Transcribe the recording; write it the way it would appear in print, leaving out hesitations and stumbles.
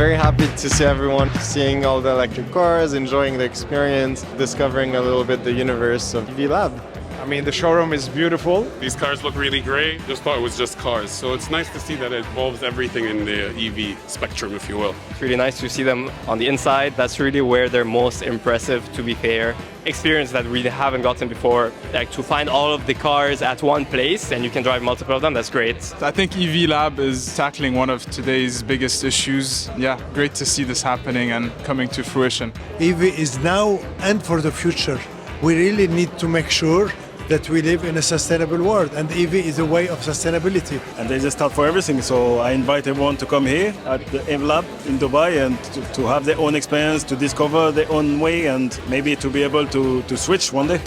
very happy to see everyone seeing all the electric cars, enjoying the experience, discovering a little bit the universe of EV Lab. I mean, the showroom is beautiful. These cars look really great. Just thought it was just cars. So it's nice to see that it involves everything in the EV spectrum, if you will. It's really nice to see them on the inside. That's really where they're most impressive, to be fair. Experience that we haven't gotten before, like to find all of the cars at one place and you can drive multiple of them, that's great. I think EV Lab is tackling one of today's biggest issues. Yeah, great to see this happening and coming to fruition. EV is now and for the future. We really need to make sure that we live in a sustainable world, and EV is a way of sustainability. And there's a start for everything, so I invite everyone to come here at the EV Lab in Dubai and to have their own experience, to discover their own way, and maybe to be able to switch one day.